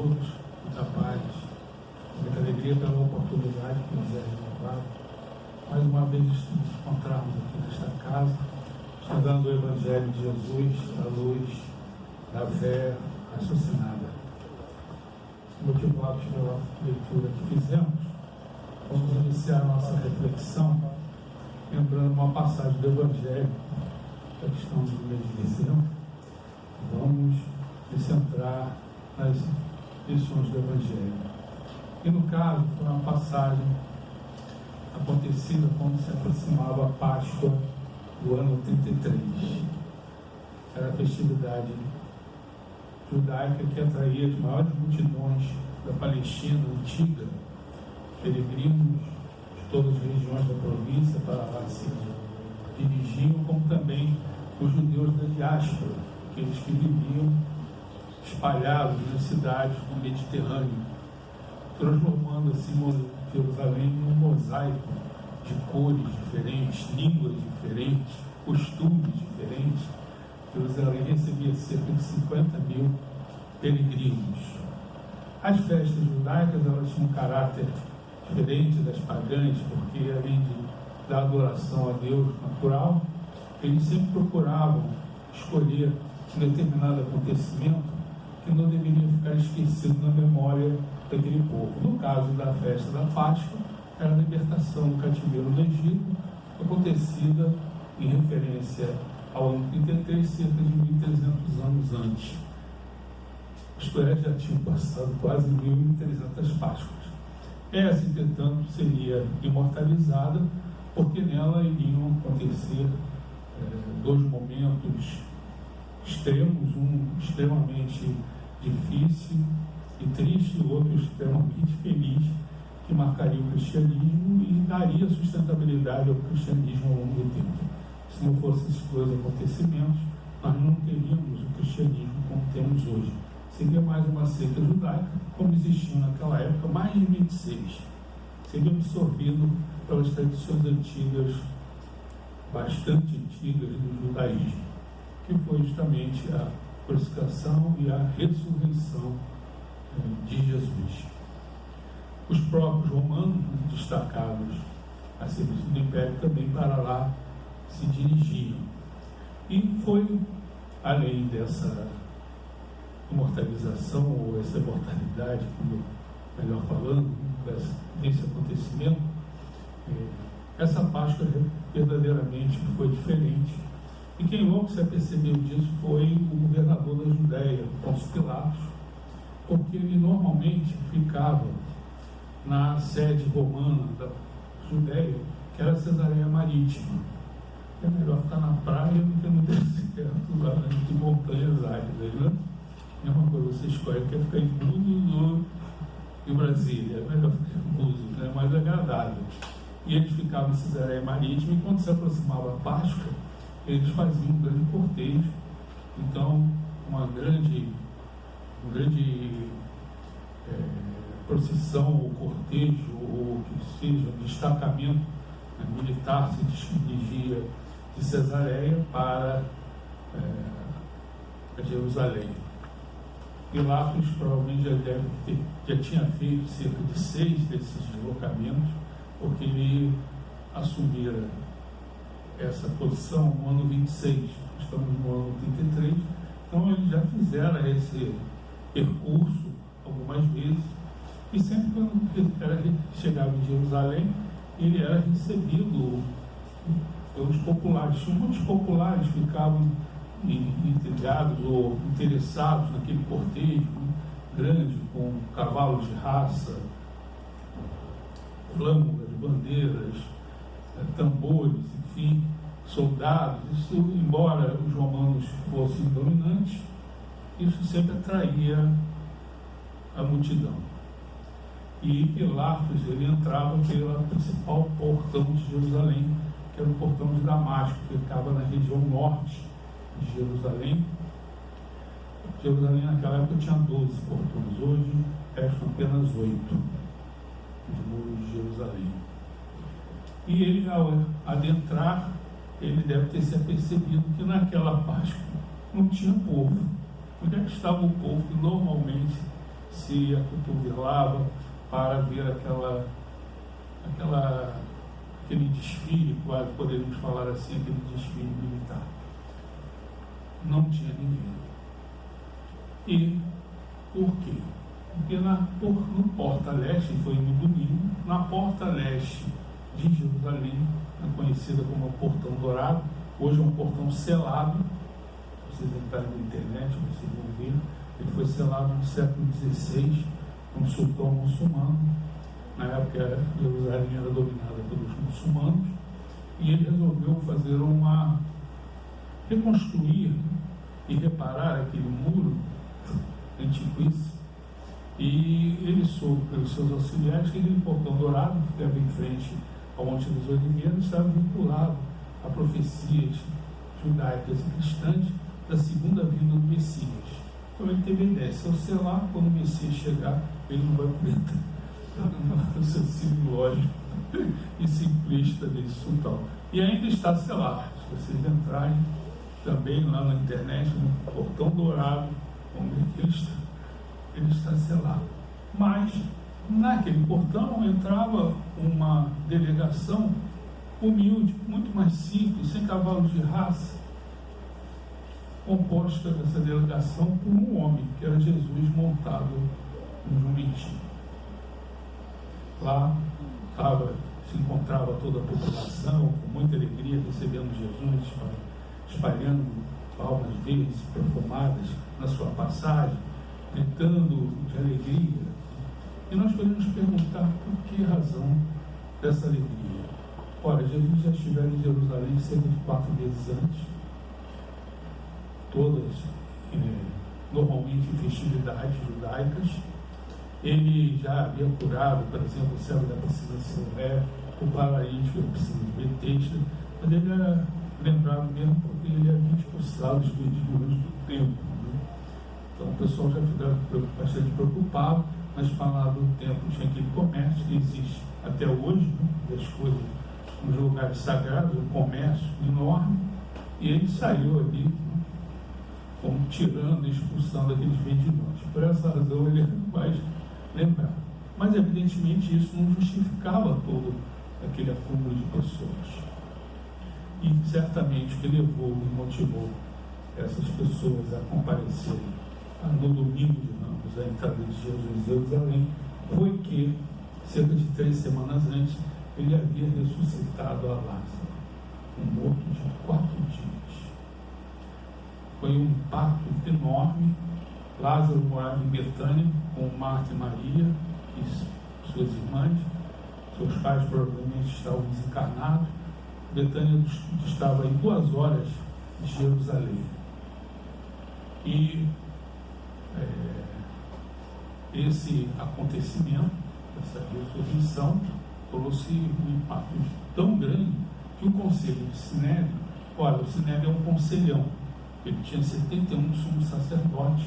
todos, muita paz, muita alegria pela oportunidade que nos é reservada. Mais uma vez nos encontrarmos aqui nesta casa, estudando o Evangelho de Jesus à luz da fé raciocinada. Motivados pela leitura que fizemos, vamos iniciar a nossa reflexão lembrando uma passagem do Evangelho que estamos no mês de dezembro. Vamos nos centrar nas lições do Evangelho. E no caso, foi uma passagem acontecida quando se aproximava a Páscoa do ano 33. Era a festividade judaica que atraía as maiores multidões da Palestina antiga, peregrinos de todas as regiões da província para lá se dirigiam, como também os judeus da diáspora, aqueles que viviam espalhados nas cidades do Mediterrâneo, transformando assim Jerusalém em um mosaico de cores diferentes, línguas diferentes, costumes diferentes. Jerusalém recebia cerca de 50 mil peregrinos. As festas judaicas, elas tinham um caráter diferente das pagãs, porque além da adoração a Deus natural, eles sempre procuravam escolher um determinado acontecimento que não deveria ficar esquecido na memória daquele povo. No caso da festa da Páscoa, era a libertação do cativeiro do Egito, acontecida em referência ao ano 33, cerca de 1.300 anos antes. Isto é, já tinham passado quase 1.300 Páscoas. Essa, entretanto, seria imortalizada, porque nela iriam acontecer dois momentos extremos, um extremamente difícil e triste, o outro extremamente feliz, que marcaria o cristianismo e daria sustentabilidade ao cristianismo ao longo do tempo. Se não fossem esses dois acontecimentos, nós não teríamos o cristianismo como temos hoje. Seria mais uma seita judaica, como existia naquela época, mais de 26. Seria absorvido pelas tradições antigas, bastante antigas do judaísmo, que foi justamente a crucificação e a ressurreição de Jesus. Os próprios romanos, destacados a serviço do Império, também para lá se dirigiam. E foi, além dessa imortalização, ou essa imortalidade, como melhor falando, desse acontecimento, essa Páscoa verdadeiramente foi diferente. E quem logo se apercebeu disso foi o governador da Judéia, Pôncio Pilatos, porque ele normalmente ficava na sede romana da Judéia, que era a Cesareia Marítima. É melhor ficar na praia do que no deserto, lá entre montanhas áridas, né? É uma coisa, você escolhe, quer ficar em Búzios ou em Brasília, é melhor ficar em Búzios, é mais agradável. E eles ficavam em Cesareia Marítima, e quando se aproximava a Páscoa, eles faziam um grande cortejo. Então, uma grande procissão, ou cortejo, ou que seja, um destacamento militar se dirigia de Cesareia para Jerusalém. Pilatos provavelmente já tinha feito cerca de 6 desses deslocamentos, porque ele assumira essa posição no ano 26, estamos no ano 33, então eles já fizeram esse percurso algumas vezes, e sempre quando ele chegava em Jerusalém, ele era recebido pelos populares. Tinha muitos populares que ficavam intrigados ou interessados naquele cortejo grande, com cavalos de raça, flâmulas, bandeiras, tambores, enfim, soldados. Isso, embora os romanos fossem dominantes, isso sempre atraía a multidão. E Pilatos, ele entrava pelo principal portão de Jerusalém, que era o portão de Damasco, que ficava na região norte de Jerusalém. Jerusalém naquela época tinha 12 portões, hoje restam apenas 8 de muros de Jerusalém. E ele, ao adentrar, ele deve ter se apercebido que naquela Páscoa não tinha povo. Onde é que estava o povo que normalmente se se acotovelava para ver aquele desfile, quase poderíamos falar assim, aquele desfile militar. Não tinha ninguém. E por quê? Porque no Porta Leste, foi no domingo, na Porta Leste de Jerusalém, conhecida como o Portão Dourado, hoje é um portão selado, vocês entrarem na internet, vocês vão ver, ele foi selado no século XVI, por um sultão muçulmano. Na época Jerusalém era dominada pelos muçulmanos, e ele resolveu reconstruir e reparar aquele muro antiquíssimo, e ele soube pelos seus auxiliares que aquele portão dourado, que ficava em frente ao Monte das Oliveiras, estava vinculado a profecias judaicas e cristãs da segunda vinda do Messias. Então ele teve a ideia, se eu selar, quando o Messias chegar, ele não vai poder ter o sentido lógico e simplista desse sultão. E ainda está selado. Se vocês entrarem também lá na internet, no Portão Dourado, onde ele está selado. Mas naquele portão entrava uma delegação humilde, muito mais simples, sem cavalos de raça, composta dessa delegação por um homem, que era Jesus montado no jumentinho. Lá se encontrava toda a população, com muita alegria, recebendo Jesus, espalhando palmas verdes perfumadas na sua passagem, gritando de alegria. E nós podemos perguntar por que razão dessa alegria. Ora, Jesus já estivera em Jerusalém cerca de 4 meses antes, todas normalmente festividades judaicas. Ele já havia curado, por exemplo, o cego da piscina de Siloé, o paralítico da piscina de Betesda, mas ele era lembrado mesmo porque ele havia expulsado os vendedores do templo. Então o pessoal já ficava bastante preocupado, mas para lá do templo tinha aquele comércio que existe até hoje, das coisas nos lugares sagrados, um comércio enorme, e ele saiu ali como tirando e expulsando aqueles vendedores. Por essa razão ele era mais lembrado. Mas evidentemente isso não justificava todo aquele acúmulo de pessoas. E certamente o que levou e motivou essas pessoas a comparecerem no domingo de Ramos, a entrada de Jesus em Jerusalém, foi que, cerca de 3 semanas antes, ele havia ressuscitado a Lázaro, um morto de 4 dias. Foi um impacto enorme. Lázaro morava em Betânia com Marta e Maria e suas irmãs. Seus pais provavelmente estavam desencarnados. Betânia estava em 2 horas de Jerusalém. E esse acontecimento, essa ressurreição, trouxe um impacto tão grande que o Conselho de Sinédrio, o Sinédrio é um conselhão, ele tinha 71 sumos sacerdotes,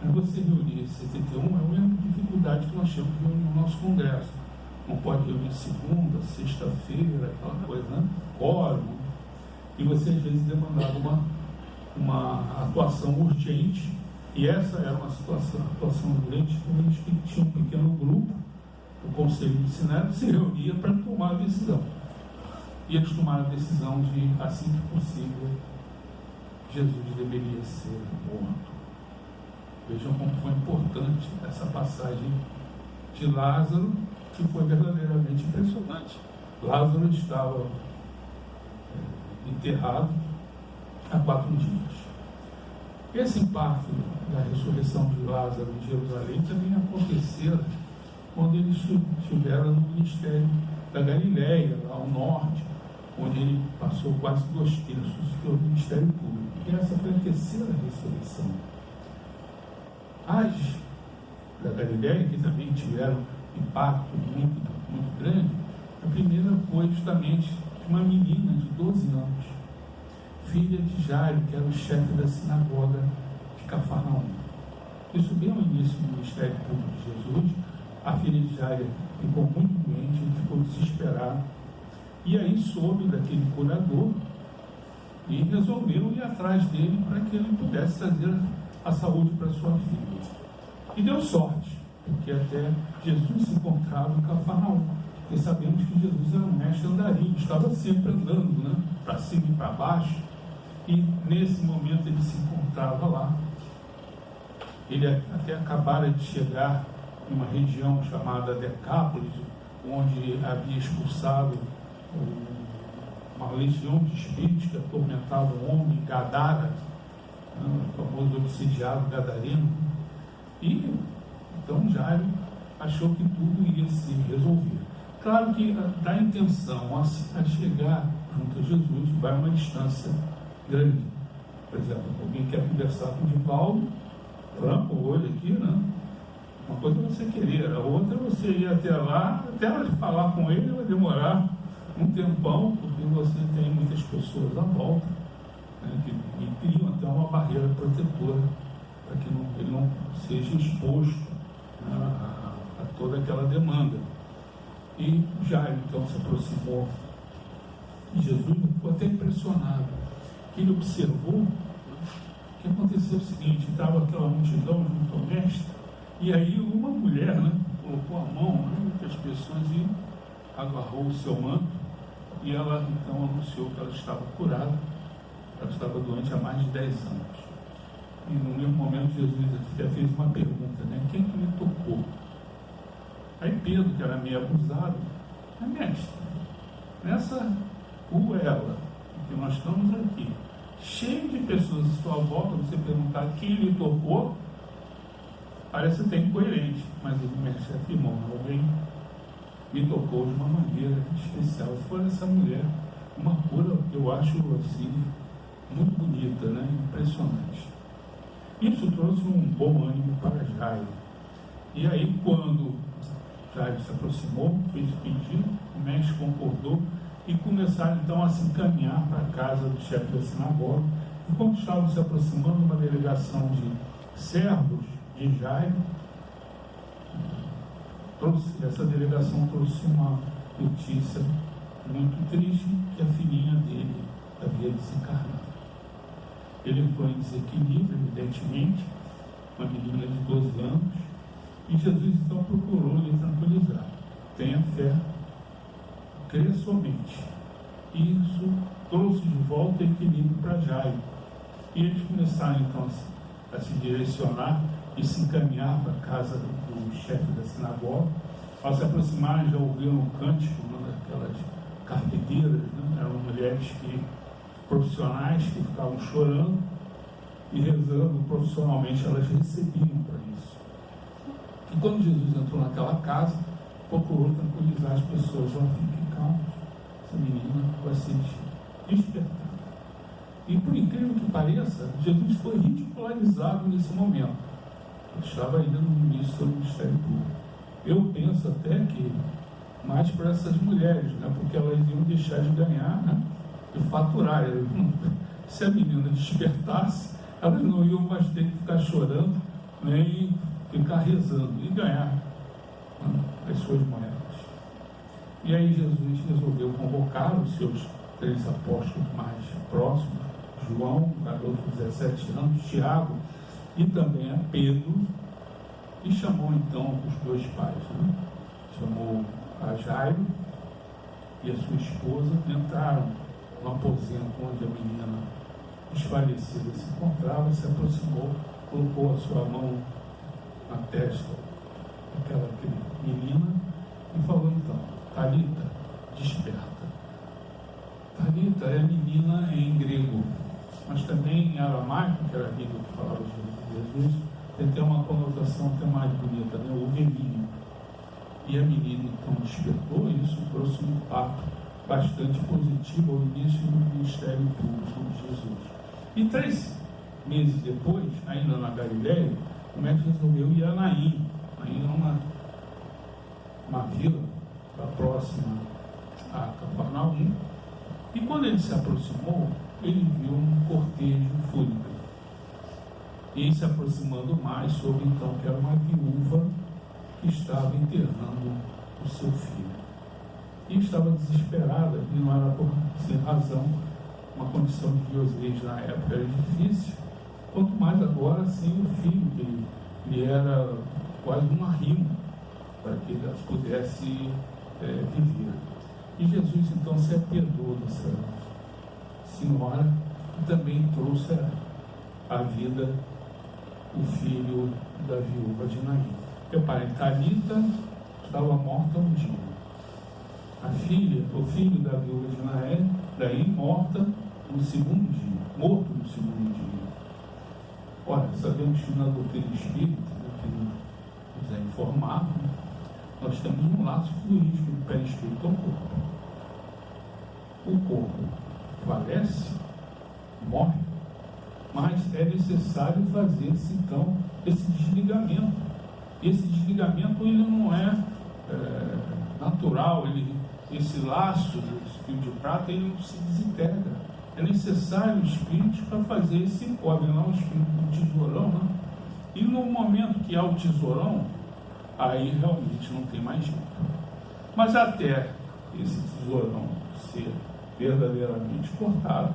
mas você reunir 71 é a mesma dificuldade que nós temos de reunir o nosso congresso. Não pode reunir segunda, sexta-feira, aquela coisa, né? Quórum, e você às vezes demandava uma atuação urgente, e essa era uma atuação urgente, como eles tinham um pequeno grupo, o Conselho de Sinédrio se reunia para tomar a decisão. E eles tomaram a decisão de, assim que possível, Jesus deveria ser morto. Vejam como foi importante essa passagem de Lázaro, que foi verdadeiramente impressionante. Lázaro estava enterrado há 4 dias. Esse impacto da ressurreição de Lázaro em Jerusalém também aconteceu quando eles estiveram no ministério da Galileia, lá ao norte, onde ele passou quase 2/3 do seu ministério público. E essa foi a 3ª ressurreição. As da Galileia, que também tiveram impacto muito, muito grande, a primeira foi justamente uma menina de 12 anos, filha de Jairo, que era o chefe da sinagoga de Cafarnaum. Isso bem ao início do ministério público de Jesus. A filha de Jairo ficou muito doente, ele ficou desesperado, e aí soube daquele curador e resolveram ir atrás dele para que ele pudesse trazer a saúde para sua filha. E deu sorte, porque até Jesus se encontrava em Cafarnaum. E sabemos que Jesus era um mestre andarilho, estava sempre andando, né, para cima e para baixo, e nesse momento ele se encontrava lá. Ele até acabara de chegar em uma região chamada Decápolis, onde havia expulsado uma legião de espíritos que atormentava o homem, Gadara, o famoso obsidiado gadareno. E então Jairo achou que tudo ia se resolver. Claro que da intenção a chegar junto a Jesus vai uma distância grande. Por exemplo, alguém quer conversar com o Divaldo, franco o olho aqui, né? Uma coisa é você querer, a outra é você ir até lá, até falar com ele vai demorar um tempão, porque você tem muitas pessoas à volta, né, que criam até uma barreira protetora para que ele não seja exposto, né, a toda aquela demanda. E Jairo então se aproximou de Jesus, ficou até impressionado, que ele observou que aconteceu o seguinte: estava aquela multidão junto ao mestre, e aí uma mulher, né, colocou a mão, né, entre as pessoas e agarrou o seu manto, e ela então anunciou que ela estava curada, ela estava doente há mais de 10 anos. E no mesmo momento Jesus até fez uma pergunta, né, quem que me tocou? Aí Pedro, que era meio abusado, mestre, nessa rua que nós estamos aqui, cheio de pessoas à sua volta, você perguntar quem lhe tocou, parece até incoerente, mas o mestre afirmou: alguém me tocou de uma maneira especial. Foi essa mulher, uma cura que eu acho assim muito bonita, né? Impressionante. Isso trouxe um bom ânimo para Jairo. E aí, quando Jairo se aproximou, fez o pedido, o mestre concordou e começaram então a se encaminhar para a casa do chefe da sinagoga. E quando estavam se aproximando, uma delegação de servos de Jairo, essa delegação trouxe uma notícia muito triste, que a filhinha dele havia desencarnado. Ele entrou em desequilíbrio, evidentemente, uma menina de 12 anos, e Jesus então procurou lhe tranquilizar: tenha fé, crê somente. E isso trouxe de volta equilíbrio para Jairo. E eles começaram então a se direcionar e se encaminhar para a casa do chefe da sinagoga. Ao se aproximarem, já ouviram um cântico, uma daquelas carpideiras, né? Eram mulheres profissionais que ficavam chorando e rezando profissionalmente, elas recebiam para isso. E quando Jesus entrou naquela casa, procurou tranquilizar as pessoas: fiquem calmos, essa menina vai ser despertada. E por incrível que pareça, Jesus foi ridicularizado nesse momento. Ele estava ainda no início do seu ministério público. Eu penso até que mais para essas mulheres, né, porque elas iam deixar de ganhar, né, de faturar. Se a menina despertasse, elas não iam mais ter que ficar chorando, nem ficar rezando, e ganhar, né, as suas moedas. E aí Jesus resolveu convocar os seus 3 apóstolos mais próximos: João, um garoto de 17 anos, Tiago e também a Pedro, e chamou então os 2 pais, né? Chamou a Jairo e a sua esposa, entraram no aposento onde a menina desfalecida se encontrava, se aproximou, colocou a sua mão na testa daquela menina e falou então: Talita, desperta. Talita é menina em grego, mas também em aramaico, que era a língua que falava de Jesus, tem até uma conotação até mais bonita, né? O velhinho. E a menina então despertou, e isso trouxe um impacto bastante positivo ao início do ministério público de Jesus. E 3 meses depois, ainda na Galileia, o mestre resolveu ir a Naim. Naim é uma vila próxima a Cafarnaum. E quando ele se aproximou, ele viu um cortejo fúnebre. E se aproximando mais, soube então que era uma viúva que estava enterrando o seu filho. E estava desesperada, e não era por sem razão, uma condição de viuvez na época era difícil, quanto mais agora sem o filho, que ele era quase um arrimo para que ele pudesse viver. E Jesus então se apiedou dessa senhora e também trouxe à vida o filho da viúva de Naim. Repare, Talita estava morta um dia. O filho da viúva de Naim morto no segundo dia. Ora, sabemos que na doutrina espírita, que nos é informado, nós temos um laço fluídico do perispírito ao corpo. O corpo falece, morre, mas é necessário fazer-se então esse desligamento. Esse desligamento ele não é natural, esse laço, esse fio de prata, ele não se desintegra. É necessário o espírito para fazer esse encobre, lá o espírito do tesourão, né? E no momento que há o tesourão, aí realmente não tem mais jeito. Mas até esse tesourão ser verdadeiramente cortado,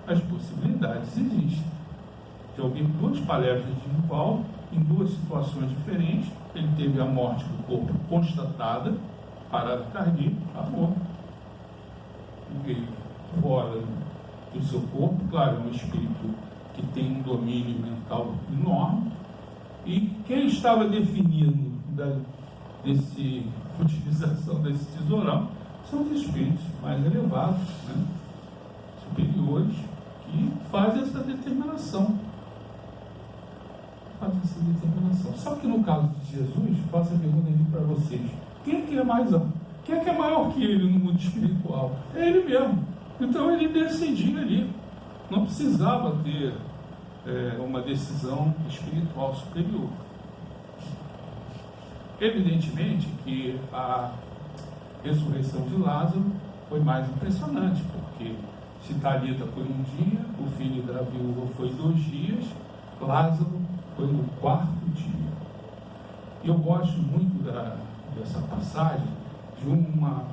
as possibilidades existem. Já ouvi 2 palestras de Divaldo, em 2 situações diferentes. Ele teve a morte do corpo constatada, parada cardíaca, acabou. Veio fora do seu corpo, claro, é um espírito que tem um domínio mental enorme, e quem estava definindo utilização desse tesourão são os espíritos mais elevados, né? Superiores, que fazem essa determinação. Só que no caso de Jesus, faço a pergunta aqui para vocês: quem é que é mais alto? Quem é que é maior que ele no mundo espiritual? É ele mesmo. Então ele decidia ali. Não precisava ter uma decisão espiritual superior. Evidentemente que a ressurreição de Lázaro foi mais impressionante, porque se Talita foi um dia, o filho da viúva foi 2 dias, Lázaro foi no 4º dia. E eu gosto muito dessa passagem, de uma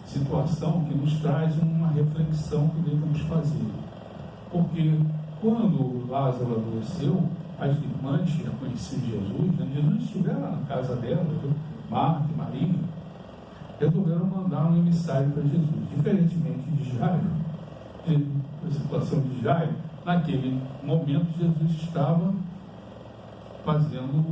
situação que nos traz uma reflexão que devemos fazer. Porque quando Lázaro adoeceu, as irmãs já conheciam Jesus, né? Jesus estivera na casa dela, Marta e Maria, resolveram mandar um emissário para Jesus. Diferentemente de Jairo, a situação de Jairo, naquele momento Jesus estava fazendo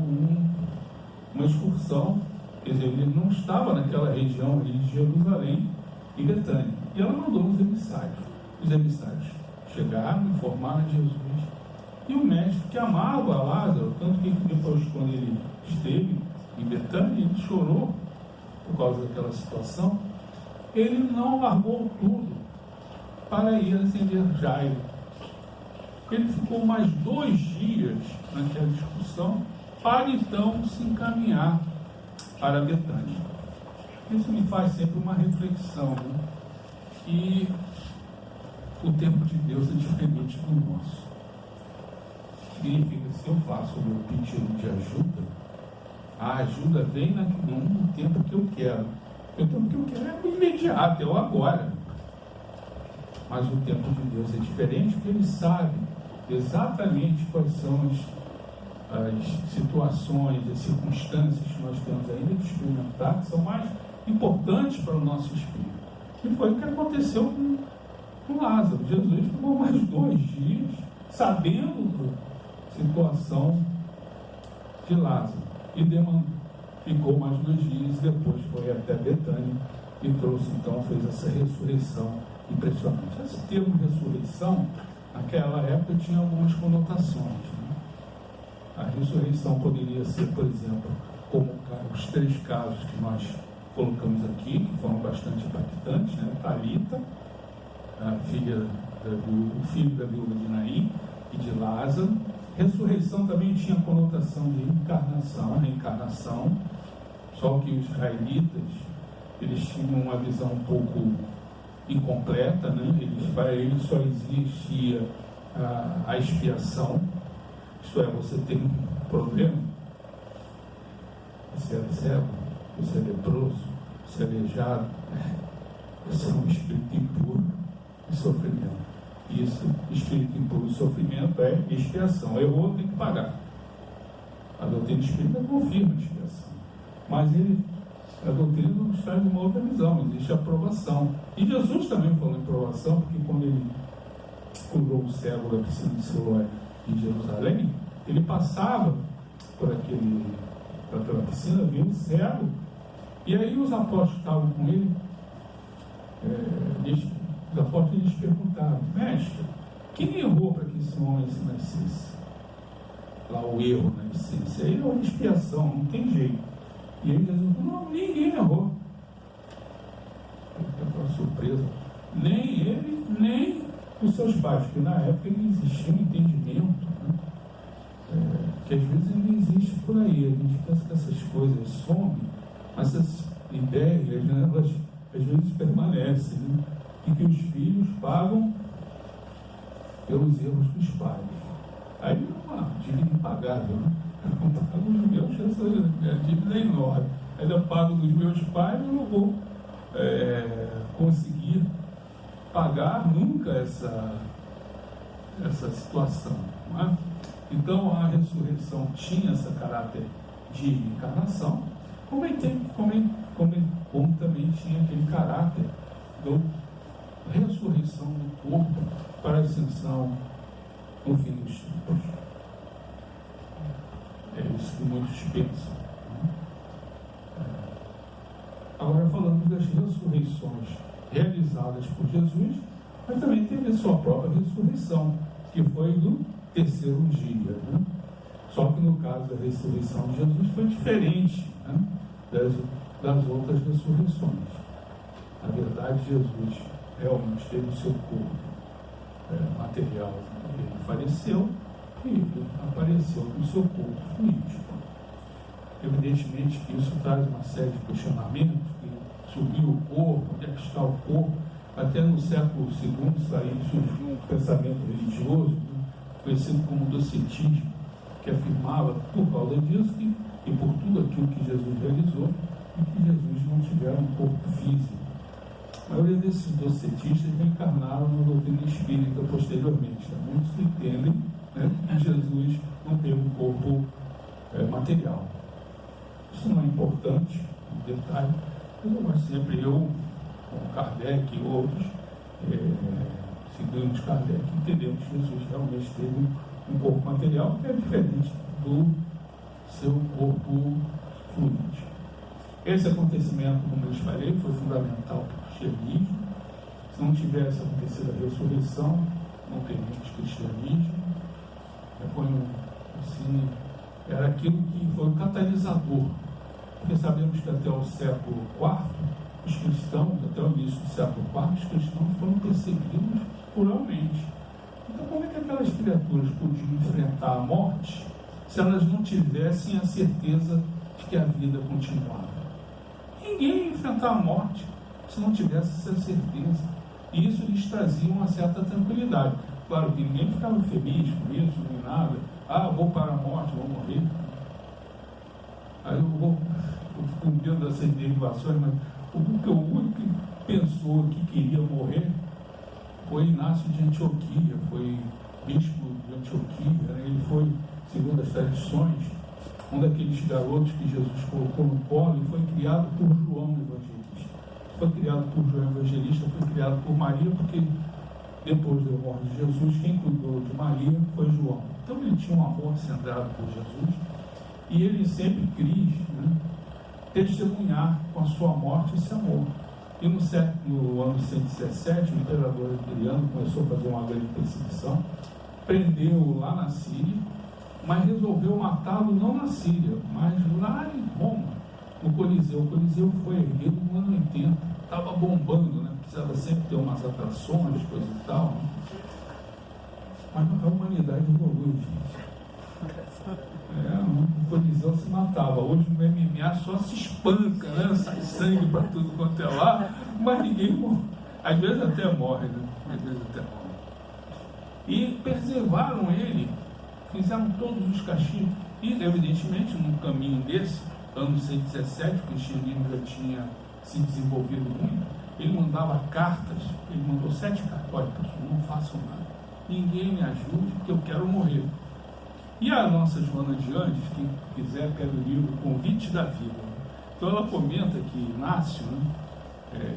uma excursão, quer dizer, ele não estava naquela região ali de Jerusalém e Betânia. E ela mandou os emissários. Os emissários chegaram, informaram Jesus. E o mestre, que amava Lázaro, tanto que depois, quando ele esteve em Betânia, ele chorou por causa daquela situação, ele não largou tudo para ir atender Jairo. Ele ficou mais 2 dias naquela discussão para então se encaminhar para Betânia. Isso me faz sempre uma reflexão, né? E o tempo de Deus é diferente do nosso. Significa que se eu faço o meu pedido de ajuda, a ajuda vem no tempo que eu quero. O tempo que eu quero é o imediato, é o agora. Mas o tempo de Deus é diferente, porque Ele sabe exatamente quais são as situações, as circunstâncias que nós temos ainda de experimentar, que são mais importantes para o nosso espírito. E foi o que aconteceu com Lázaro. Jesus ficou mais 2 dias sabendo da situação de Lázaro. E ficou mais 2 dias, depois foi até Betânia e trouxe, então, fez essa ressurreição impressionante. Esse termo ressurreição, naquela época, tinha algumas conotações, né? A ressurreição poderia ser, por exemplo, como os 3 casos que nós colocamos aqui, que foram bastante impactantes, né? Talita, o filho da viúva de Naim e de Lázaro. Ressurreição também tinha conotação de encarnação, reencarnação, só que os israelitas, eles tinham uma visão um pouco incompleta, né? Para eles só existia a expiação, isto é, você tem um problema, você é cego, você é leproso, você é aleijado, você é um espírito impuro e sofrimento. Isso, espírito impuro e sofrimento é expiação. Errou, tem que pagar. A doutrina espírita confirma a expiação, mas a doutrina nos traz uma outra visão, existe a provação. E Jesus também falou em provação, porque quando ele curou o cego da piscina de Siloé em Jerusalém, ele passava pela piscina, viu o cego, e aí os apóstolos que estavam com ele, os apóstolos lhes perguntaram: mestre, quem errou para que esse homem se nascesse? Lá o erro na essência, aí é uma expiação, não tem jeito. E aí Jesus falou: não, ninguém errou. Aquela surpresa, nem ele, nem os seus pais, porque na época não existia um entendimento, né? Que às vezes ele existe por aí. A gente pensa que essas coisas somem, mas essas ideias, né, elas às vezes permanecem, né? E que os filhos pagam pelos erros dos pais. Aí é uma dívida impagável, né? Eu pago os meus, essa dívida é enorme. Ainda pago dos meus pais, eu não vou conseguir pagar nunca essa situação, não é? Então a ressurreição tinha esse caráter de encarnação, como também tinha aquele caráter da ressurreição do corpo para a ascensão no fim dos tempos. É isso que muitos pensam, né? Agora, falando das ressurreições realizadas por Jesus, mas também teve a sua própria ressurreição, que foi no terceiro dia, né? Só que no caso da ressurreição de Jesus foi diferente, né, das outras ressurreições. Na verdade, Jesus realmente teve o seu corpo material, ele faleceu e ele apareceu com o seu corpo fluídico. Evidentemente que isso traz uma série de questionamentos, que subiu o corpo, onde é que está o corpo. Até no século II surgiu um pensamento religioso, né, conhecido como docetismo, que afirmava, por causa disso, e por tudo aquilo que Jesus realizou, e que Jesus não tivera um corpo físico. A maioria desses docetistas reencarnaram na doutrina espírita posteriormente. Muitos entendem, né, que Jesus não teve um corpo material. Isso não é importante, um detalhe, mas sempre eu, como Kardec e outros, seguimos Kardec, entendemos que Jesus realmente teve um corpo material que é diferente do seu corpo fluídico. Esse acontecimento, como eu lhes falei, foi fundamental para o cristianismo. Se não tivesse acontecido a ressurreição, não teríamos cristianismo. Era aquilo que foi um catalisador. Porque sabemos que até o século IV, os cristãos, até o início do século IV, os cristãos foram perseguidos cruelmente. Então, como é que aquelas criaturas podiam enfrentar a morte se elas não tivessem a certeza de que a vida continuava? Ninguém ia enfrentar a morte se não tivesse essa certeza. E isso lhes trazia uma certa tranquilidade. Claro que ninguém ficava feliz com isso, nem nada. Ah, vou para a morte, vou morrer. Aí eu fico com medo dessas derivações, mas o único que pensou que queria morrer foi Inácio de Antioquia, foi bispo de Antioquia, né? Ele foi, segundo as tradições, um daqueles garotos que Jesus colocou no colo e foi criado por João Evangelista. Foi criado por João Evangelista, foi criado por Maria, porque depois da morte de Jesus, quem cuidou de Maria foi João. Então ele tinha um amor centrado por Jesus e ele sempre quis, né, testemunhar com a sua morte esse amor. E no ano 117, o imperador Adriano começou a fazer uma grande perseguição, prendeu-o lá na Síria, mas resolveu matá-lo não na Síria, mas lá em Roma, no Coliseu. O Coliseu foi erguido no ano 80, estava bombando, né? Precisava sempre ter umas atrações, coisa e tal, né? Mas a humanidade evolui, gente. O Coliseu se matava. Hoje no MMA só se espanca, né? Sai sangue para tudo quanto é lá, mas ninguém morre. Às vezes até morre, né? Às vezes até morre. E preservaram ele, fizeram todos os castigos. E, evidentemente, num caminho desse, ano 117, o cristianismo já tinha se desenvolvido muito, ele mandava cartas, ele mandou 7 cartas: olha, não façam nada, ninguém me ajude, porque eu quero morrer. E a nossa Joana de Anjos, quem quiser, pega o livro Convite da Vida. Então ela comenta que Inácio,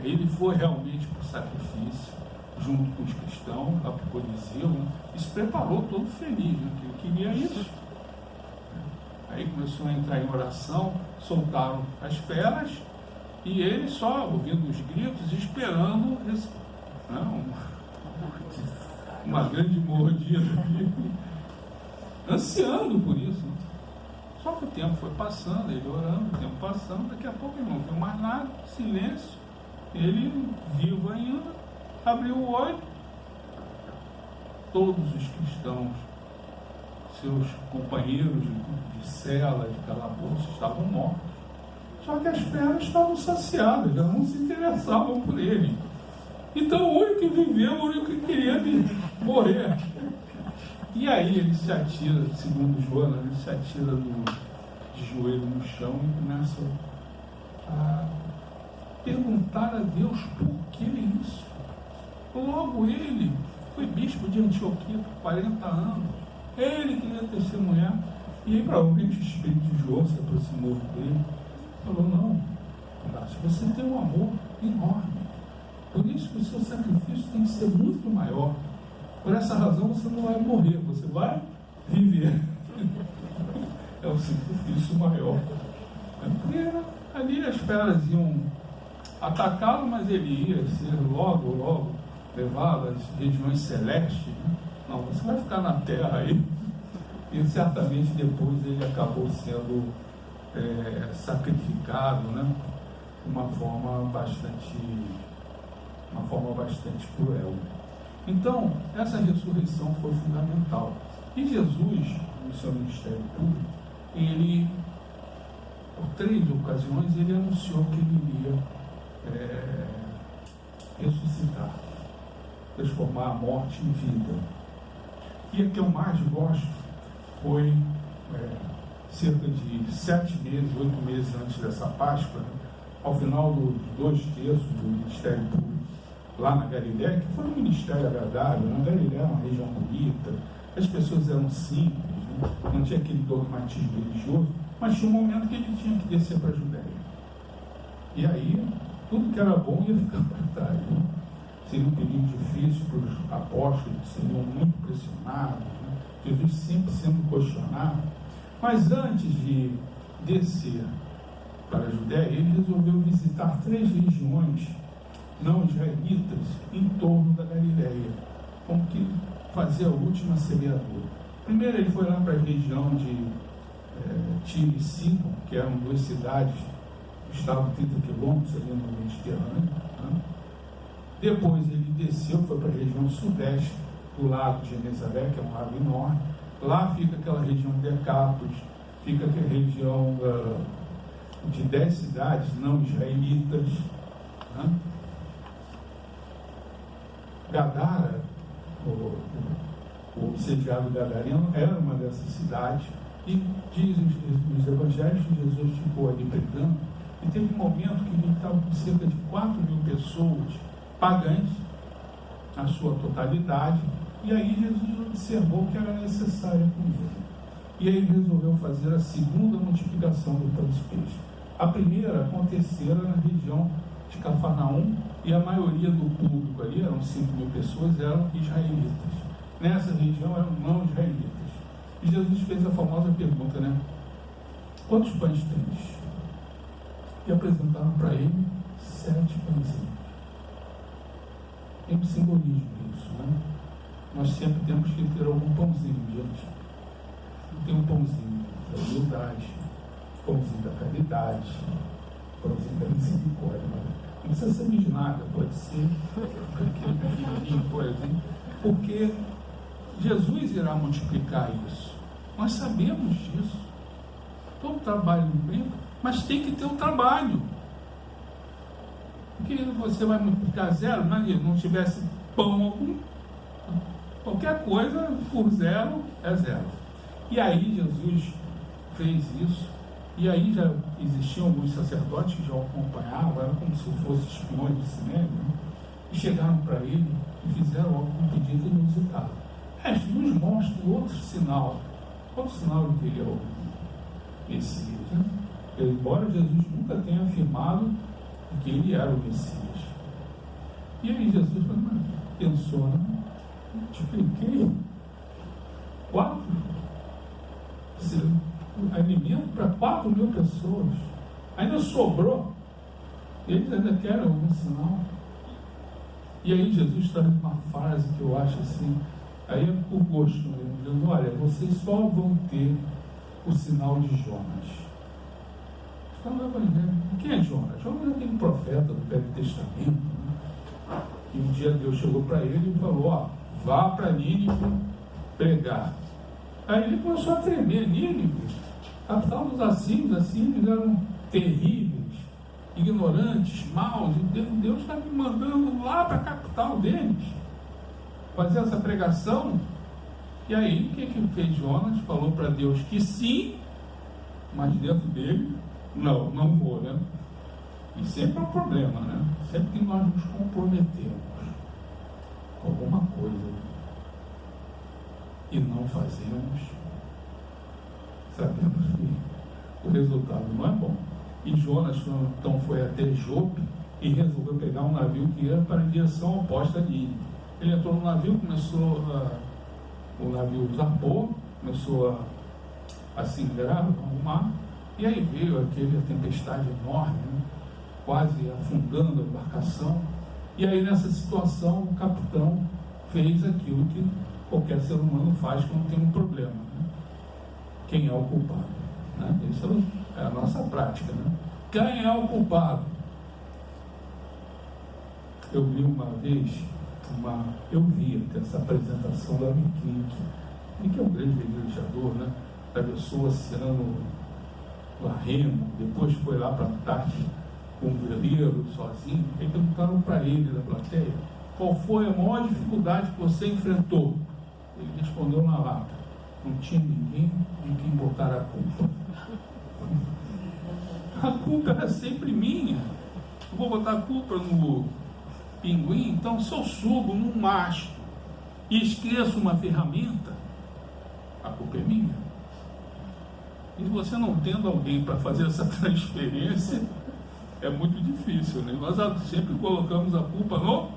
ele foi realmente para o sacrifício, junto com os cristãos, lá para o Coliseu, e se preparou todo feliz, que ele queria isso. Aí começou a entrar em oração, soltaram as feras, e ele só ouvindo os gritos, esperando uma grande mordida, ansiando por isso. Só que o tempo foi passando, ele orando, o tempo passando, daqui a pouco ele não viu mais nada, silêncio, ele vivo ainda, abriu o olho, todos os cristãos, seus companheiros de cela, de calabouço, estavam mortos. Só que as feras estavam saciadas, já não se interessavam por ele. Então o único que viveu, o único que queria morrer. E aí ele se atira, segundo Joana, ele se atira de joelho no chão e começa a perguntar a Deus por que isso. Logo ele foi bispo de Antioquia por 40 anos. Ele queria testemunhar. E aí provavelmente o espírito de João se aproximou dele e falou: não, Inácio, você tem um amor enorme. Por isso que o seu sacrifício tem que ser muito maior. Por essa razão você não vai morrer, você vai viver. É um sacrifício maior. Porque ali as feras iam atacá-lo, mas ele ia ser logo levado às regiões celestes. Não, você vai ficar na terra aí. E certamente depois ele acabou sendo sacrificado, de uma forma bastante cruel. Então, essa ressurreição foi fundamental. E Jesus, no seu ministério público, ele, por 3 ocasiões, ele anunciou que ele iria ressuscitar, transformar a morte em vida. E a que eu mais gosto foi cerca de 7 meses, 8 meses antes dessa Páscoa, ao final dos 2 terços do ministério público, lá na Galiléia, que foi um ministério agradável. Na Galiléia era uma região bonita, as pessoas eram simples, não tinha aquele dogmatismo religioso, mas tinha um momento que ele tinha que descer para a Judéia. E aí, tudo que era bom ia ficar para trás. Seria um período difícil para os apóstolos, seriam muito pressionados, Jesus sempre sendo questionado. Mas antes de descer para a Judéia, ele resolveu visitar 3 regiões não israelitas em torno da Galiléia, como que fazer a última semeadura. Primeiro ele foi lá para a região de Tiro e Sidon, que eram 2 cidades que estavam 30 quilômetros ali no Mediterrâneo. Depois ele desceu, foi para a região sudeste do lago de Genezaré, que é um lago enorme. Lá fica aquela região de Decápolis, fica aquela região de 10 cidades não israelitas. Gadara, o obsediado gadareno, era uma dessas cidades, e dizem os evangelhos que Jesus ficou ali pregando, e teve um momento que ele estava com cerca de 4.000 pessoas pagãs, na sua totalidade, e aí Jesus observou que era necessária comida. E aí ele resolveu fazer a segunda multiplicação do pão e peixe. A primeira acontecera na região de Cafarnaum, e a maioria do público ali, eram 5.000 pessoas, eram israelitas. Nessa região eram não israelitas. E Jesus fez a famosa pergunta, quantos pães tens? E apresentaram para ele 7 pãezinhos. Tem um simbolismo isso, Nós sempre temos que ter algum pãozinho, gente. Tem um pãozinho da humildade, pãozinho da caridade, pãozinho da misericórdia. Não precisa ser misnaga, pode ser porque Jesus irá multiplicar isso. Nós sabemos disso. Todo trabalho no bem, mas tem que ter um trabalho. Porque você vai multiplicar 0, não tivesse pão algum, qualquer coisa por 0 é 0. E aí Jesus fez isso, e aí já existiam alguns sacerdotes que já o acompanhavam, era como se fossem espiões de cinema, e chegaram para ele e fizeram algum pedido inusitado. Nos mostra outro sinal Qual o sinal de que ele é o Messias? Né? Embora Jesus nunca tenha afirmado que ele era o Messias. E aí Jesus pensou, né? Multipliquei 4 alimento para 4.000 pessoas. Ainda sobrou. Eles ainda querem algum sinal. E aí Jesus traz uma frase que eu acho assim, aí é por gosto mesmo, dizendo, olha, vocês só vão ter o sinal de Jonas. Está no Evangelho. Quem é Jonas? Jonas é aquele profeta do Velho Testamento, né? E um dia Deus chegou para ele e falou, ó, vá para Nínive pregar. Aí ele começou a tremer. Nínive, capital dos assírios eram terríveis, ignorantes, maus, e Deus está me mandando lá para a capital deles fazer essa pregação. E aí, o que fez Jonas? Falou para Deus que sim, mas dentro dele, não vou, né? E sempre é um problema, né? Sempre que nós nos comprometemos com alguma coisa e não fazemos, sabemos que o resultado não é bom. E Jonas então foi até Jope e resolveu pegar um navio que ia para a direção oposta a Nínive. Ele entrou no navio, o navio zarpou, começou a se ingrar no mar, e aí veio aquela tempestade enorme, né? Quase afundando a embarcação. E aí nessa situação o capitão fez aquilo que qualquer ser humano faz quando tem um problema, né? Quem é o culpado? Né? Isso é a nossa prática, né? Quem é o culpado? Eu vi uma vez eu vi essa apresentação da Miquink, que é um grande velejador, né? Atravessou o oceano lá remo, depois foi lá para a Antártida com um veleiro sozinho. Aí perguntaram para ele da plateia, qual foi a maior dificuldade que você enfrentou? Ele respondeu na lata, não tinha ninguém em quem botar a culpa. A culpa era sempre minha. Eu vou botar a culpa no pinguim? Então, se eu subo num mastro e esqueço uma ferramenta, a culpa é minha. E você não tendo alguém para fazer essa transferência, é muito difícil, né? Nós sempre colocamos a culpa no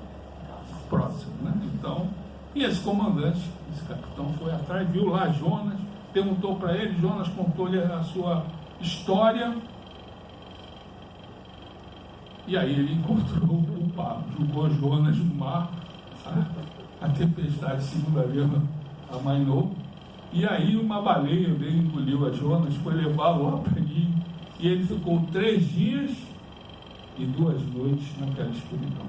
próximo, né? Então, e esse comandante, esse capitão foi atrás, viu lá Jonas, perguntou para ele, Jonas contou-lhe a sua história, e aí ele encontrou o culpado, jogou Jonas no mar, a tempestade segunda vez amainou, e aí uma baleia dele engoliu a Jonas, foi levá-lo lá para ele, e ele ficou 3 dias e 2 noites naquela escuridão.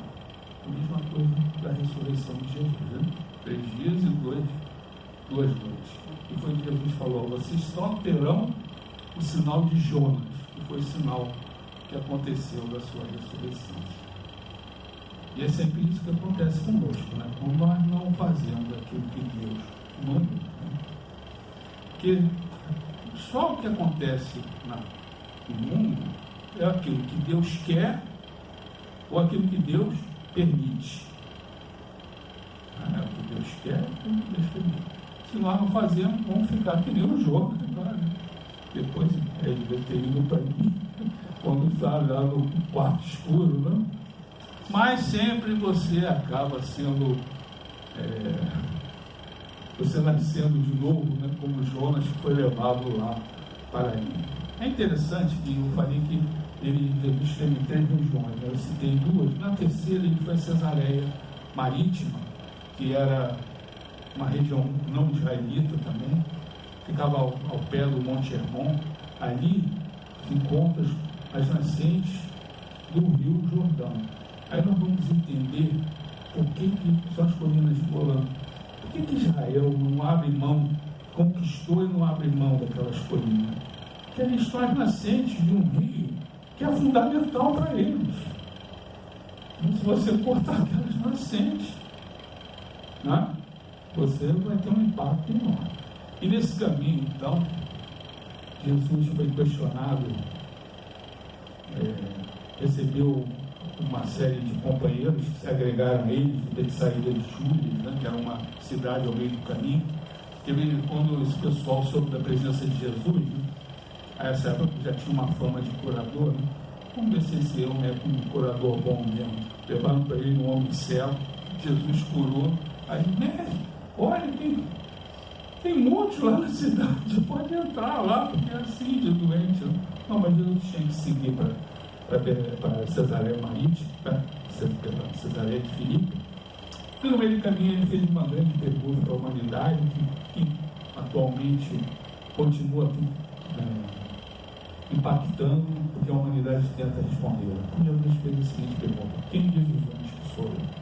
A mesma coisa da ressurreição de Jesus, né? 3 dias e 2 noites. E foi que Jesus falou, vocês só terão o sinal de Jonas, que foi o sinal que aconteceu da sua ressurreição. E é sempre isso que acontece conosco, né? Quando nós não fazemos aquilo que Deus manda, né? Porque só o que acontece no mundo é aquilo que Deus quer ou aquilo que Deus permite. É o que Deus quer ou o que Deus permite. Se nós não fazemos, vamos ficar que nem o jogo, né? Depois ele deve ter ido para mim quando está lá no quarto escuro, né? Mas sempre você acaba sendo você nascendo de novo, né? Como Jonas foi levado lá para ele. É interessante que eu falei que Jesus teve 3 regiões, né? Eu citei 2. Na terceira ele foi a Cesareia Marítima, que era uma região não israelita também, ficava ao pé do Monte Hermon. Ali se encontram as nascentes do Rio Jordão. Aí nós vamos entender por que são as colinas de Golã. Por que Israel não abre mão, conquistou e não abre mão daquelas colinas? Porque eles são as nascentes de um rio que é fundamental para eles. E se você cortar aquelas nascentes, né, você vai ter um impacto enorme. E nesse caminho, então, Jesus foi questionado, recebeu uma série de companheiros que se agregaram a ele, de saída de Júlia, né, que era uma cidade ao meio do caminho, Quando esse pessoal soube da presença de Jesus, né? A essa época já tinha uma fama de curador, né? Vamos ver se esse homem é um curador bom mesmo. Levaram para ele um homem cego, Jesus curou. Aí, mestre, olha, tem muitos lá na cidade, pode entrar lá, porque é assim de doente. Não, mas Jesus tinha que seguir para Cesareia Marítima, Cesareia de Filipe. E no meio do caminho ele fez uma grande pergunta para a humanidade, que atualmente continua impactando, porque a humanidade tenta responder. Jesus fez a seguinte pergunta: quem diz os homens que sou eu?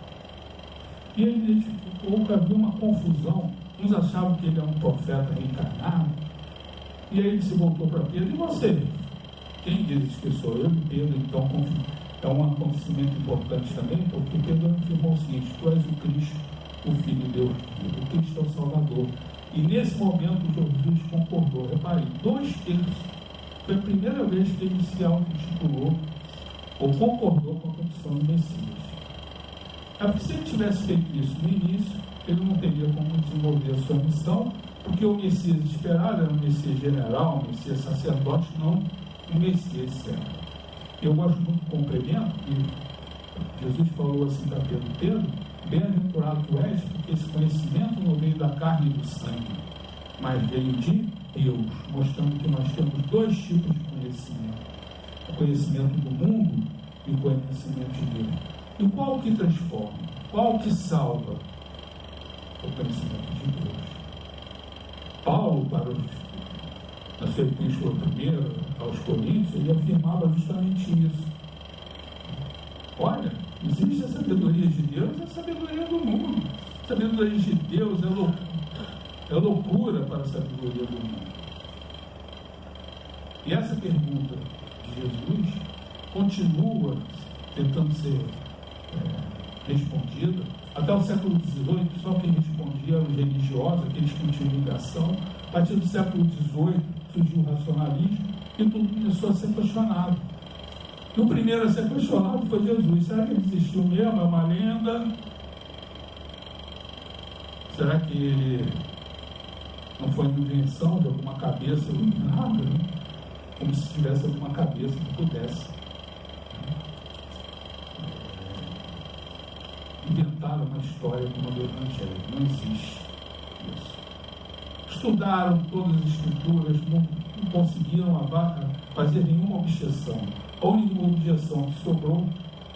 E ele identificou que havia uma confusão. Uns achavam que ele é um profeta reencarnado. E aí ele se voltou para Pedro: e você? Quem diz que sou eu? E Pedro então é um acontecimento importante também, porque Pedro afirmou o seguinte: tu és o Cristo, o Filho de Deus, o Cristo é o Salvador. E nesse momento Jesus concordou. Repare, 2/3. Foi a primeira vez que ele se auto-intitulou ou concordou com a condição do Messias. É porque se ele tivesse feito isso no início, ele não teria como desenvolver a sua missão, porque o Messias esperado era um Messias general, um Messias sacerdote, não um Messias servo. Eu gosto muito do complemento que Jesus falou assim para Pedro: Pedro, bem-aventurado tu és, porque esse conhecimento não veio da carne e do sangue, mas veio de Deus, mostrando que nós temos 2 tipos de conhecimento: o conhecimento do mundo e o conhecimento de Deus. E qual que transforma? Qual que salva? O conhecimento de Deus. Paulo, na sua epístola primeira aos Coríntios, ele afirmava justamente isso. Olha, existe a sabedoria de Deus e a sabedoria do mundo. A sabedoria de Deus é loucura para a sabedoria do mundo. E essa pergunta de Jesus continua tentando ser respondida. Até o século XVIII, só quem respondia eram os religiosos, aqueles que tinham ligação. A partir do século XVIII surgiu o racionalismo e tudo começou a ser questionado. E o primeiro a ser questionado foi Jesus. Será que ele existiu mesmo? É uma lenda? Será que ele não foi uma invenção de alguma cabeça iluminada, né? Como se tivesse alguma cabeça que pudesse inventar uma história como a do Evangelho? Não existe isso. Estudaram todas as escrituras, não conseguiram fazer nenhuma objeção. A única objeção que sobrou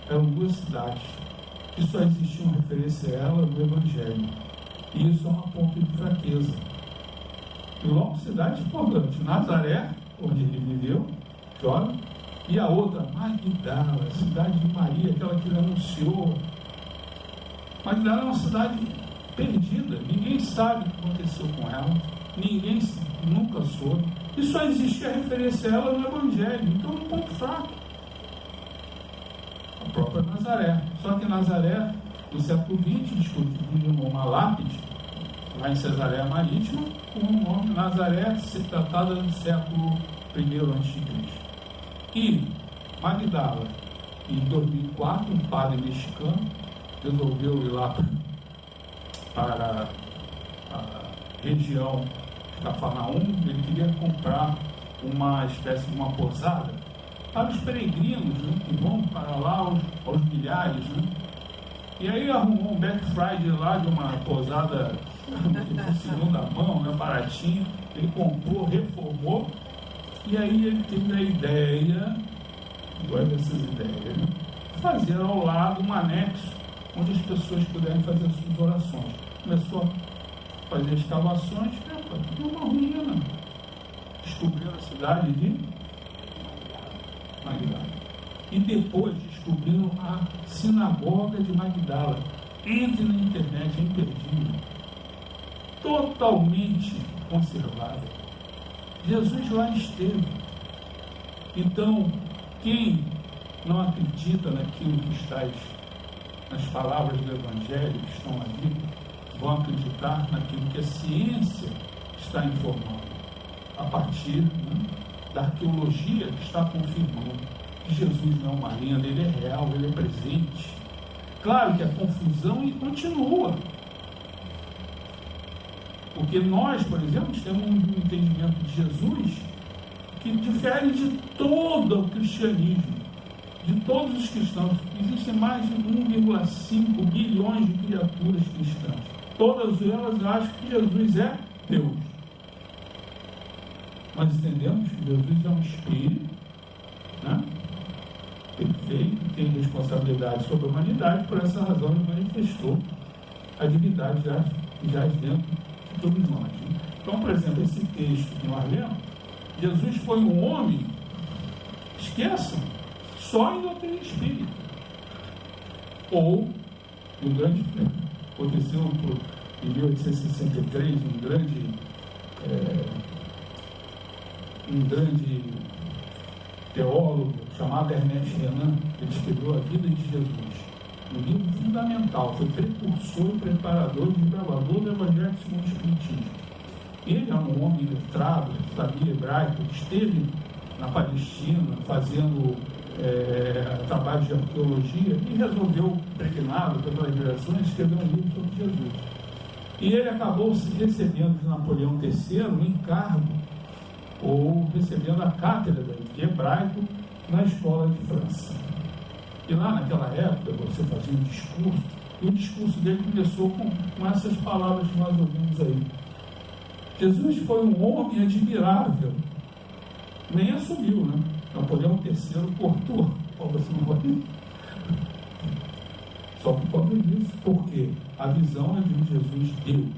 eram 2 cidades, que só existiam referência a ela no Evangelho. E isso é uma ponto de fraqueza. E logo cidades importantes: Nazaré, onde ele viveu, jovem, e a outra, Magdala, cidade de Maria, aquela que ele anunciou. Magdala é uma cidade perdida, ninguém sabe o que aconteceu com ela, ninguém nunca soube, e só existia referência a ela no Evangelho. Então é um ponto fraco. A própria Nazaré. Só que Nazaré, no século XX, descobriu uma lápide lá em Cesareia Marítima com o nome Nazaré, datada do século I a.C. E Magdala, em 2004, um padre mexicano resolveu ir lá para a região de Cafarnaum. Ele queria comprar uma espécie de uma posada para os peregrinos, né, que vão para lá aos milhares, né? E aí arrumou um Black Friday lá de uma posada de segunda mão, né, baratinha. Ele comprou, reformou, e aí ele teve a ideia, igual dessas ideias, né, fazer ao lado um anexo onde as pessoas puderem fazer as suas orações. Começou a fazer escavações, deu uma ruína. Descobriu a cidade de Magdala. E depois descobriram a sinagoga de Magdala. Entre na internet, é imperdível. Totalmente conservada. Jesus lá esteve. Então, quem não acredita naquilo que está nas palavras do Evangelho que estão ali, vão acreditar naquilo que a ciência está informando, a partir, né, da arqueologia que está confirmando que Jesus não é uma lenda, ele é real, ele é presente. Claro que a confusão continua. Porque nós, por exemplo, temos um entendimento de Jesus que difere de todo o cristianismo, de todos os cristãos. Existem mais de 1,5 bilhões de criaturas cristãs. Todas elas acham que Jesus é Deus. Nós entendemos que Jesus é um espírito, né? Perfeito, tem responsabilidade sobre a humanidade, por essa razão ele manifestou a divindade que jaz dentro de todos nós. Então, por exemplo, esse texto que nós lemos, Jesus foi um homem, esqueçam, só em doutrina espírita. Ou, um grande, aconteceu em 1863, um grande teólogo chamado Ernest Renan, ele escreveu A Vida de Jesus, um livro fundamental, foi precursor e preparador de desbravador do Evangelho segundo o Espiritismo. Ele era um homem letrado, sabia hebraico, esteve na Palestina fazendo trabalho de arqueologia e resolveu, impregnado pelas gerações, escrever um livro sobre Jesus. E ele acabou recebendo de Napoleão III um encargo, ou recebendo a cátedra de hebraico na escola de França. E lá naquela época, você fazia um discurso, e o discurso dele começou com essas palavras que nós ouvimos aí. Jesus foi um homem admirável. Nem assumiu, né? Napoleão III cortou. Você não vai. Só por causa disso. Porque a visão é de um Jesus Deus.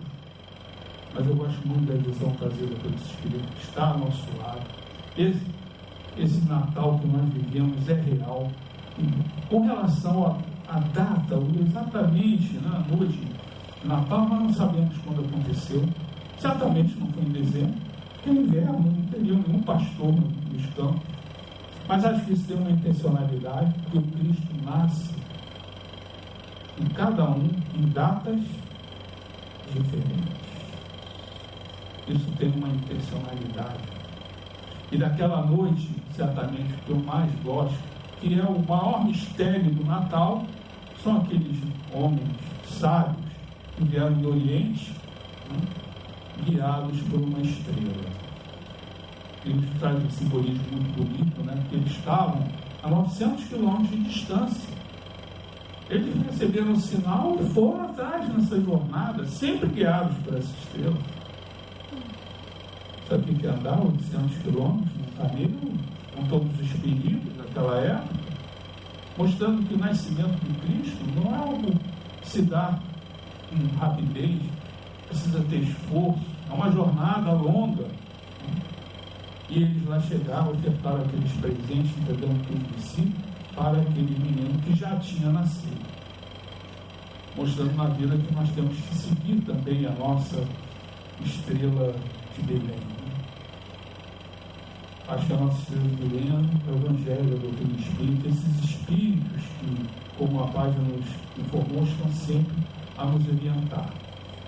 Mas eu gosto muito da visão trazida pelo Espírito que está ao nosso lado. Esse Natal que nós vivemos é real. Com relação à data, exatamente na noite de Natal, nós não sabemos quando aconteceu. Certamente não foi em dezembro, porque é inverno, não teria nenhum pastor nos campos. Mas acho que isso tem uma intencionalidade, porque o Cristo nasce em cada um em datas diferentes. Isso tem uma intencionalidade. E daquela noite, certamente, o que eu mais gosto, que é o maior mistério do Natal, são aqueles homens sábios que vieram do Oriente, né, guiados por uma estrela. Eles trazem um simbolismo muito bonito, né, porque eles estavam a 900 quilômetros de distância. Eles receberam o sinal e foram atrás nessa jornada, sempre guiados por essa estrela. Sabe o que é andar 800 quilômetros no caminho, com todos os perigos daquela época, mostrando que o nascimento de Cristo não é algo que se dá com rapidez, precisa ter esforço, é uma jornada longa. E eles lá chegaram, ofertaram aqueles presentes, entregando tudo de si, para aquele menino que já tinha nascido, mostrando na vida que nós temos que seguir também a nossa estrela de Belém. Acho que a nossa estrela de Belém é o Evangelho, a doutrina espírita, esses espíritos que, como a página nos informou, estão sempre a nos orientar.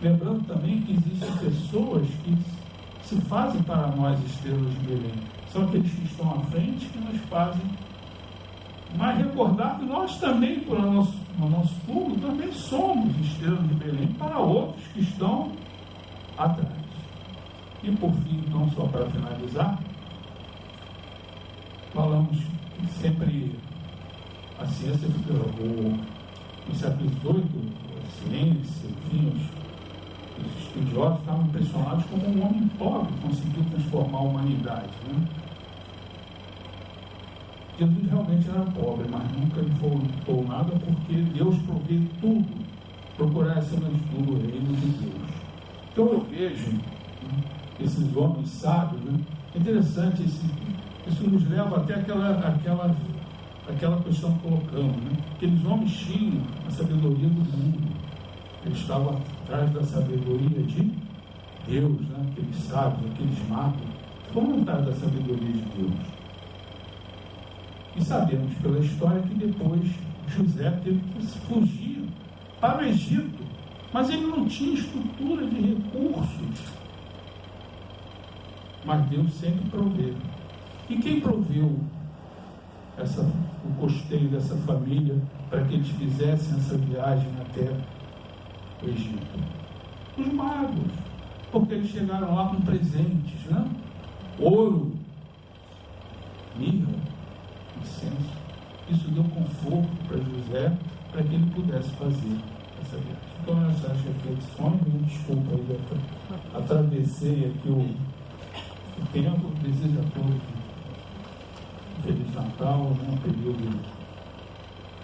Lembrando também que existem pessoas que se fazem para nós estrelas de Belém. São aqueles que estão à frente que nos fazem, mas recordar que nós também, no nosso público, também somos estrelas de Belém para outros que estão atrás. E por fim, então, só para finalizar, falamos que sempre a ciência, no século XVIII, a ciência, enfim, os estudiosos estavam impressionados como um homem pobre conseguiu transformar a humanidade, né? Jesus realmente era pobre, mas nunca lhe faltou nada, porque Deus provê tudo, procurar acima de tudo o reino de Deus. Então eu vejo, né, esses homens sábios, né? É interessante, isso nos leva até aquela questão que colocamos, né? Aqueles homens tinham a sabedoria do mundo, eles estavam atrás da sabedoria de Deus, né? Aqueles sábios, aqueles magos, foram atrás da sabedoria de Deus. E sabemos pela história que depois José teve que fugir para o Egito, mas ele não tinha estrutura de recursos. Mas Deus sempre proveu. E quem proveu o custeio dessa família para que eles fizessem essa viagem até o Egito? Os magos. porque eles chegaram lá com presentes, né? Ouro, mirra, incenso. Isso deu conforto para José, para que ele pudesse fazer essa viagem. Então, essas reflexões, me desculpa aí, atravessei aqui o tempo, desejo a todos um Feliz Natal, né? Um período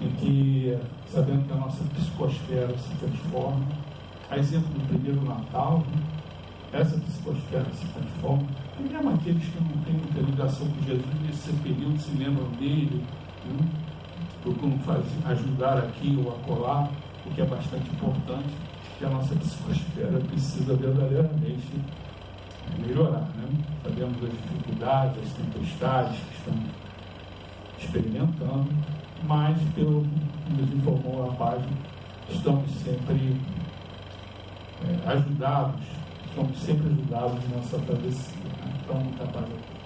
em que, sabendo que a nossa psicosfera se transforma, a exemplo do primeiro Natal, né? Essa psicosfera se transforma, e mesmo aqueles que não têm muita ligação com Jesus, nesse período se lembram dele, né? Procuram ajudar aqui ou acolá, o que é bastante importante, que a nossa psicosfera precisa verdadeiramente melhorar, né? Sabemos das dificuldades, das tempestades que estamos experimentando, mas, pelo que nos informou a página, estamos sempre ajudados nessa travessia, né? Então, muita paz a todos.